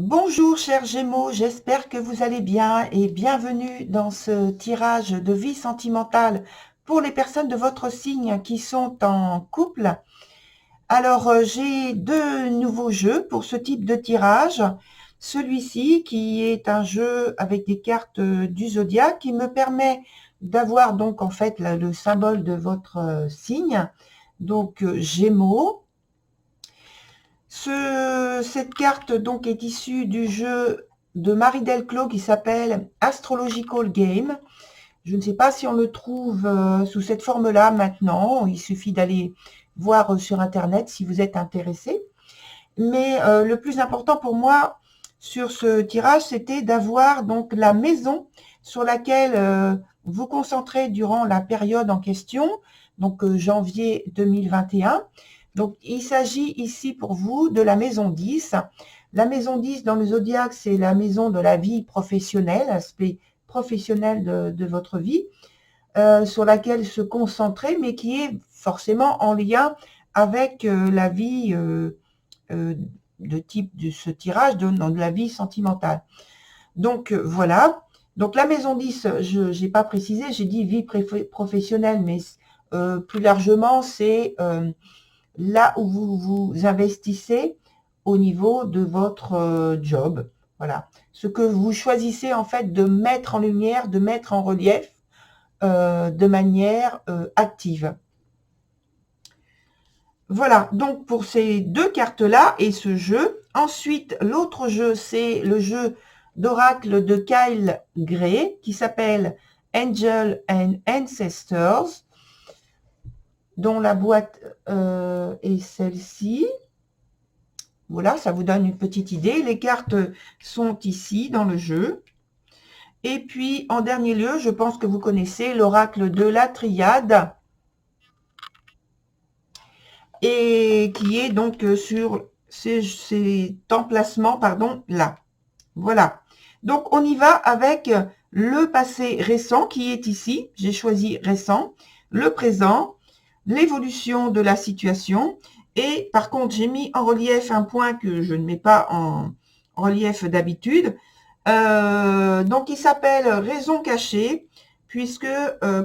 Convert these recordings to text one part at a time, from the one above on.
Bonjour chers Gémeaux, j'espère que vous allez bien et bienvenue dans ce tirage de vie sentimentale pour les personnes de votre signe qui sont en couple. Alors j'ai deux nouveaux jeux pour ce type de tirage. Celui-ci qui est un jeu avec des cartes du zodiaque qui me permet d'avoir donc en fait le symbole de votre signe, donc Gémeaux. Cette carte donc est issue du jeu de Marie Delclos qui s'appelle Astrological Game. Je ne sais pas si on le trouve sous cette forme-là maintenant. Il suffit d'aller voir sur Internet si vous êtes intéressé. Mais le plus important pour moi sur ce tirage, c'était d'avoir donc la maison sur laquelle vous concentrez durant la période en question, donc janvier 2021. Donc, il s'agit ici pour vous de la maison 10. La maison 10 dans le zodiaque, c'est la maison de la vie professionnelle, l'aspect professionnel de votre vie, sur laquelle se concentrer, mais qui est forcément en lien avec la vie de type de ce tirage, de la vie sentimentale. Donc, voilà. Donc, la maison 10, je n'ai pas précisé, j'ai dit vie professionnelle, mais plus largement, c'est là où vous vous investissez au niveau de votre job. Voilà. Ce que vous choisissez en fait de mettre en lumière, de mettre en relief de manière active. Voilà, donc pour ces deux cartes-là et ce jeu. Ensuite, l'autre jeu, c'est le jeu d'oracle de Kyle Gray qui s'appelle Angel and Ancestors, dont la boîte est celle-ci. Voilà, ça vous donne une petite idée. Les cartes sont ici dans le jeu. Et puis, en dernier lieu, je pense que vous connaissez l'oracle de la triade, et qui est donc sur ces emplacements, pardon, là. Voilà. Donc, on y va avec le passé récent qui est ici. J'ai choisi récent, le présent, l'évolution de la situation. Et par contre, j'ai mis en relief un point que je ne mets pas en relief d'habitude. Donc, il s'appelle raison cachée, puisque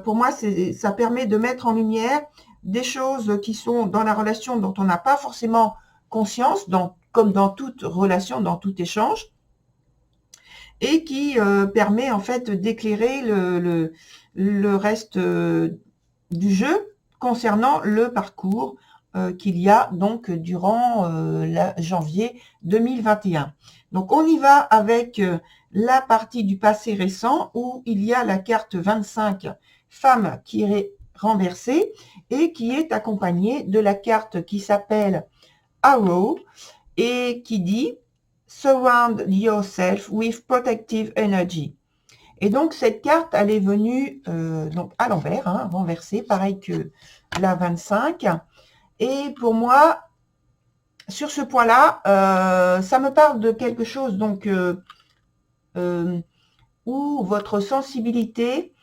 pour moi, ça permet de mettre en lumière des choses qui sont dans la relation dont on n'a pas forcément conscience, comme dans toute relation, dans tout échange, et qui permet en fait d'éclairer le reste du jeu concernant le parcours qu'il y a donc durant janvier 2021. Donc on y va avec la partie du passé récent où il y a la carte 25, femme qui est renversée et qui est accompagnée de la carte qui s'appelle Arrow et qui dit Surround yourself with protective energy. Et donc, cette carte, elle est venue donc à l'envers, hein, renversée, pareil que la 25. Et pour moi, sur ce point-là, ça me parle de quelque chose donc où votre sensibilité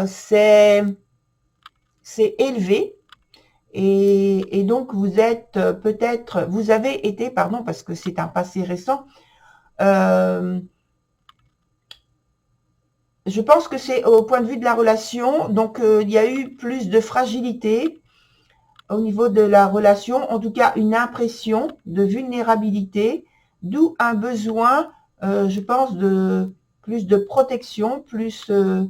s'est élevée. Et donc, vous êtes peut-être, vous avez été, pardon, parce que c'est un passé récent, je pense que c'est au point de vue de la relation, donc il y a eu plus de fragilité au niveau de la relation, en tout cas une impression de vulnérabilité, d'où un besoin, je pense, de plus de protection, plus de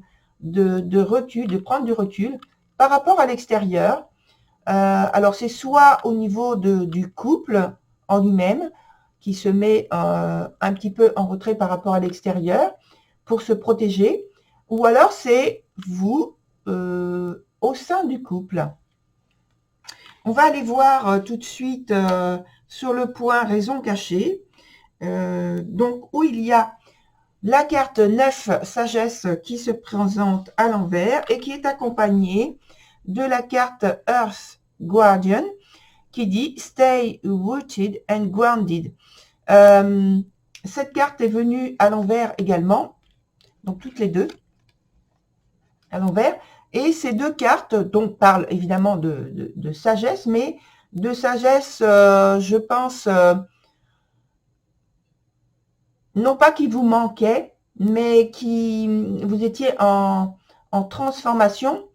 recul, de prendre du recul par rapport à l'extérieur. Alors c'est soit au niveau du couple en lui-même, qui se met un petit peu en retrait par rapport à l'extérieur pour se protéger, ou alors c'est vous au sein du couple. On va aller voir tout de suite sur le point raison cachée, donc où il y a la carte 9, sagesse, qui se présente à l'envers et qui est accompagnée de la carte Earth Guardian qui dit Stay rooted and grounded. Cette carte est venue à l'envers également, donc toutes les deux à l'envers. Et ces deux cartes donc parlent évidemment de sagesse, mais de sagesse, je pense, non pas qui vous manquait, mais qui vous étiez en transformation.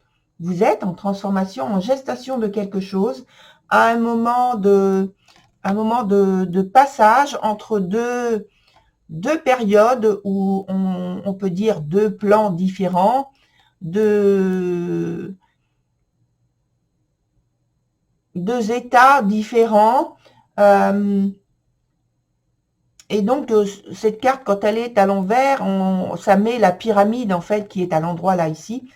Vous êtes en transformation, en gestation de quelque chose, à un moment de passage entre deux périodes où on peut dire deux plans différents, deux états différents. Et donc, cette carte, quand elle est à l'envers, ça met la pyramide, en fait, qui est à l'endroit là, ici.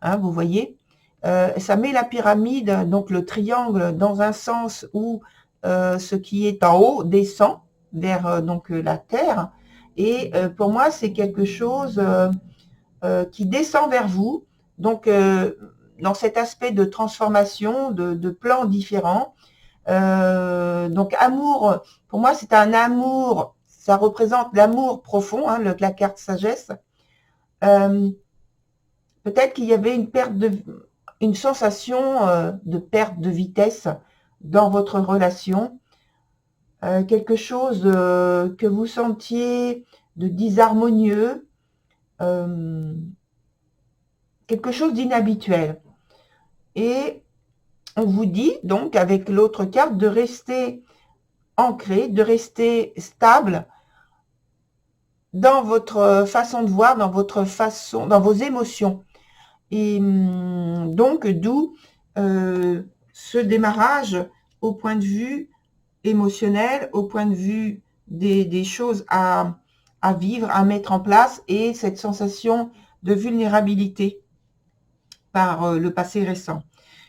Hein, vous voyez, ça met la pyramide, donc le triangle, dans un sens où ce qui est en haut descend vers donc la terre. Et pour moi, c'est quelque chose qui descend vers vous. Donc, dans cet aspect de transformation, de plans différents. Donc, amour, pour moi, c'est un amour, ça représente l'amour profond, hein, la carte sagesse. Peut-être qu'il y avait une sensation de perte de vitesse dans votre relation, quelque chose que vous sentiez de disharmonieux, quelque chose d'inhabituel. Et on vous dit donc avec l'autre carte de rester ancré, de rester stable dans votre façon de voir, dans vos émotions. Et donc, d'où ce démarrage au point de vue émotionnel, au point de vue des choses à vivre, à mettre en place, et cette sensation de vulnérabilité par le passé récent.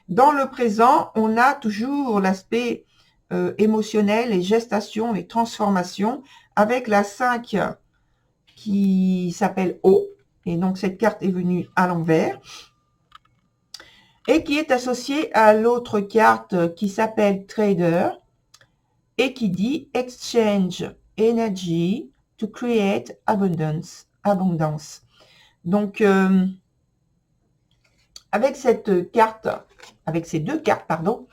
Dans le présent, on a toujours l'aspect émotionnel, les gestations, les transformations, avec la 5 qui s'appelle O. Et donc, cette carte est venue à l'envers. Et qui est associée à l'autre carte qui s'appelle Trader et qui dit Exchange Energy to Create Abundance. Donc, avec cette carte, avec ces deux cartes, pardon,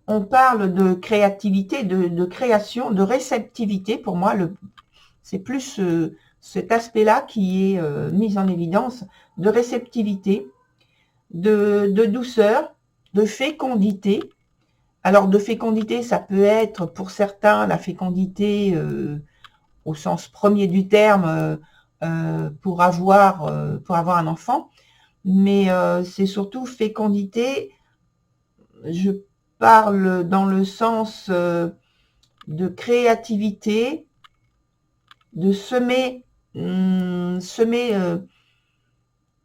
on parle de créativité, de création, de réceptivité. Pour moi, c'est plus cet aspect-là qui est mis en évidence, de réceptivité, de douceur, de fécondité. Alors, de fécondité, ça peut être pour certains la fécondité au sens premier du terme pour avoir un enfant, mais c'est surtout fécondité. Je parle dans le sens de créativité, de semer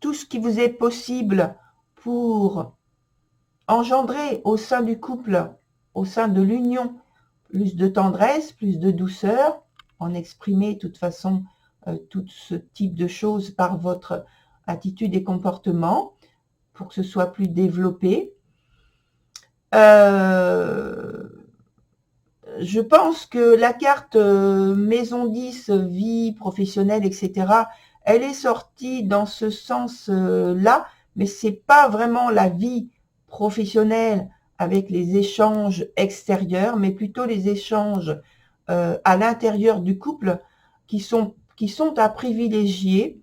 tout ce qui vous est possible pour engendrer au sein du couple, au sein de l'union, plus de tendresse, plus de douceur, en exprimer de toute façon tout ce type de choses par votre attitude et comportement pour que ce soit plus développé. Je pense que la carte maison 10, vie professionnelle, etc., elle est sortie dans ce sens-là, mais c'est pas vraiment la vie professionnelle avec les échanges extérieurs, mais plutôt les échanges à l'intérieur du couple qui sont à privilégier,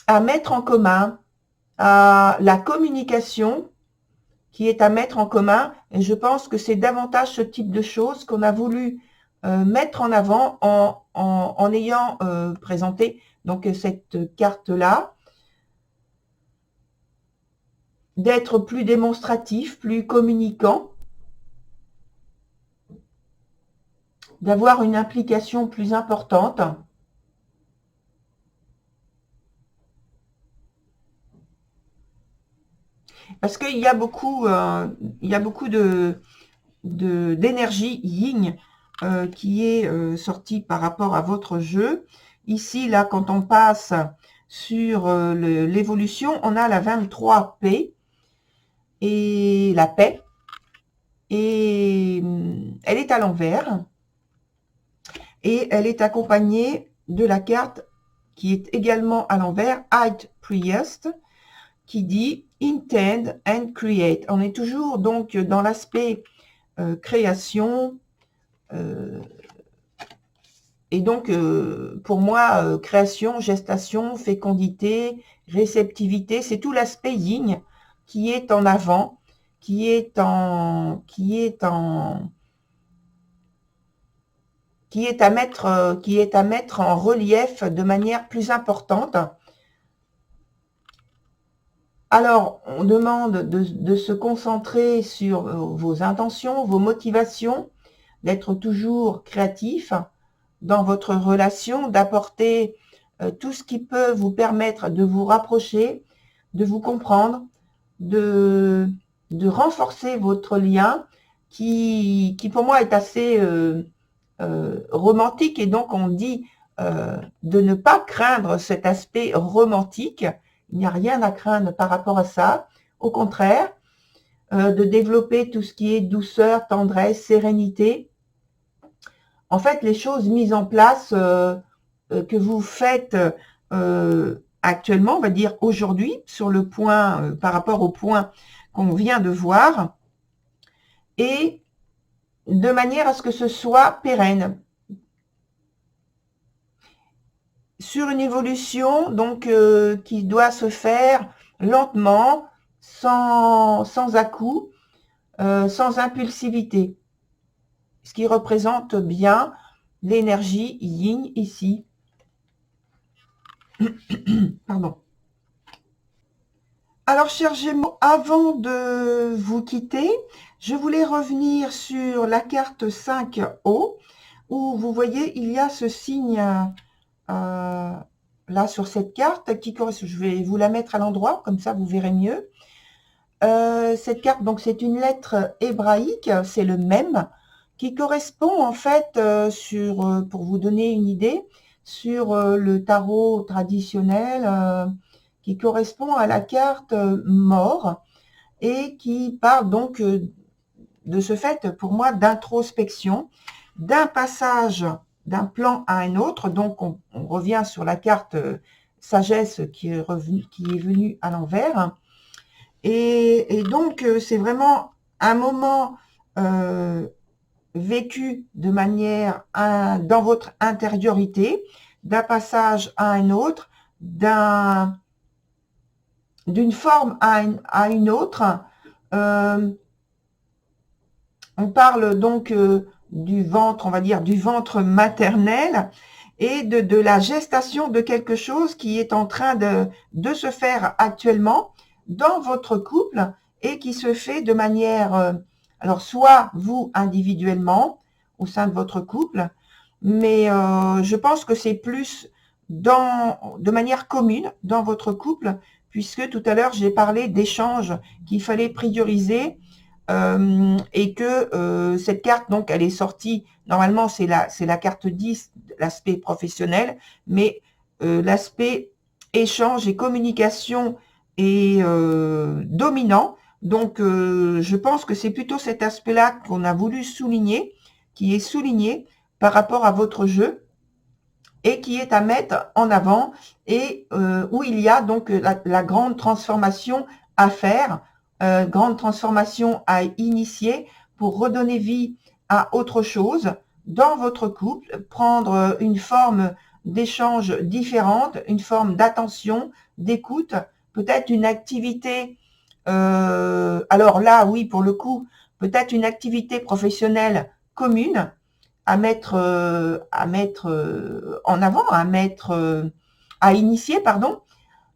à mettre en commun, à la communication qui est à mettre en commun. Et je pense que c'est davantage ce type de choses qu'on a voulu mettre en avant en ayant présenté donc cette carte-là, d'être plus démonstratif, plus communicant, d'avoir une implication plus importante. Parce qu'il y a beaucoup, d'énergie yin qui est sortie par rapport à votre jeu. Ici, là, quand on passe sur l'évolution, on a la 23P et la paix. Et elle est à l'envers. Et elle est accompagnée de la carte qui est également à l'envers, High Priest, qui dit Intend and Create. On est toujours donc dans l'aspect création, et donc, pour moi, création, gestation, fécondité, réceptivité, c'est tout l'aspect yin qui est en avant, qui est à mettre en relief de manière plus importante. Alors, on demande de se concentrer sur vos intentions, vos motivations, d'être toujours créatif dans votre relation, d'apporter tout ce qui peut vous permettre de vous rapprocher, de vous comprendre, de renforcer votre lien qui pour moi est assez romantique, et donc on dit de ne pas craindre cet aspect romantique. Il n'y a rien à craindre par rapport à ça. Au contraire, de développer tout ce qui est douceur, tendresse, sérénité. En fait, les choses mises en place que vous faites actuellement, on va dire aujourd'hui, sur le point, par rapport au point qu'on vient de voir, et de manière à ce que ce soit pérenne. Sur une évolution donc qui doit se faire lentement, sans à-coups, sans impulsivité, ce qui représente bien l'énergie yin ici. Pardon. Alors, chers Gémeaux, avant de vous quitter, je voulais revenir sur la carte 5O, où vous voyez, il y a ce signe là sur cette carte qui correspond. Je vais vous la mettre à l'endroit, comme ça vous verrez mieux. Cette carte, donc c'est une lettre hébraïque, c'est le même, qui correspond en fait pour vous donner une idée, sur le tarot traditionnel, qui correspond à la carte mort, et qui parle donc de ce fait, pour moi, d'introspection, d'un passage d'un plan à un autre. Donc on revient sur la carte sagesse qui est venue à l'envers, et donc c'est vraiment un moment vécu de manière dans votre intériorité, d'un passage à un autre, d'une forme à une autre. On parle donc du ventre, on va dire du ventre maternel, et de la gestation de quelque chose qui est en train de se faire actuellement dans votre couple, et qui se fait de manière, alors soit vous individuellement au sein de votre couple, mais je pense que c'est plus de manière commune dans votre couple, puisque tout à l'heure j'ai parlé d'échanges qu'il fallait prioriser, et que cette carte, donc elle est sortie, normalement c'est la carte 10, l'aspect professionnel, mais l'aspect échange et communication est dominant. Donc je pense que c'est plutôt cet aspect-là qu'on a voulu souligner, qui est souligné par rapport à votre jeu, et qui est à mettre en avant, et où il y a donc la grande transformation à faire, grande transformation à initier pour redonner vie à autre chose dans votre couple, prendre une forme d'échange différente, une forme d'attention, d'écoute, peut-être une activité, alors là, oui, pour le coup, peut-être une activité professionnelle commune, à mettre en avant, à initier, pardon,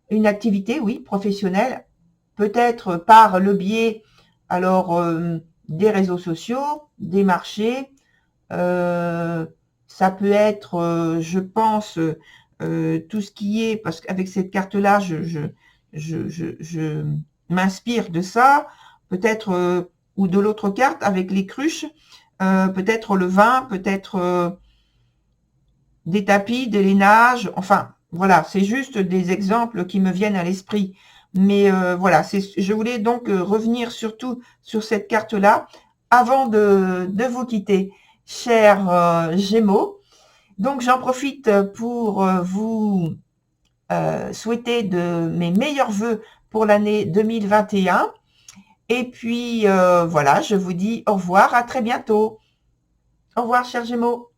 une activité, oui, professionnelle, peut-être par le biais, alors, des réseaux sociaux, des marchés, ça peut être, je pense, tout ce qui est, parce qu'avec cette carte-là, je m'inspire de ça, peut-être, ou de l'autre carte avec les cruches, peut-être le vin, peut-être des tapis, des lainages, enfin, voilà, c'est juste des exemples qui me viennent à l'esprit. Mais voilà, je voulais donc revenir surtout sur cette carte-là avant de vous quitter, chers Gémeaux. Donc, j'en profite pour vous souhaiter de mes meilleurs vœux pour l'année 2021. Et puis, voilà, je vous dis au revoir, à très bientôt. Au revoir, chers Gémeaux.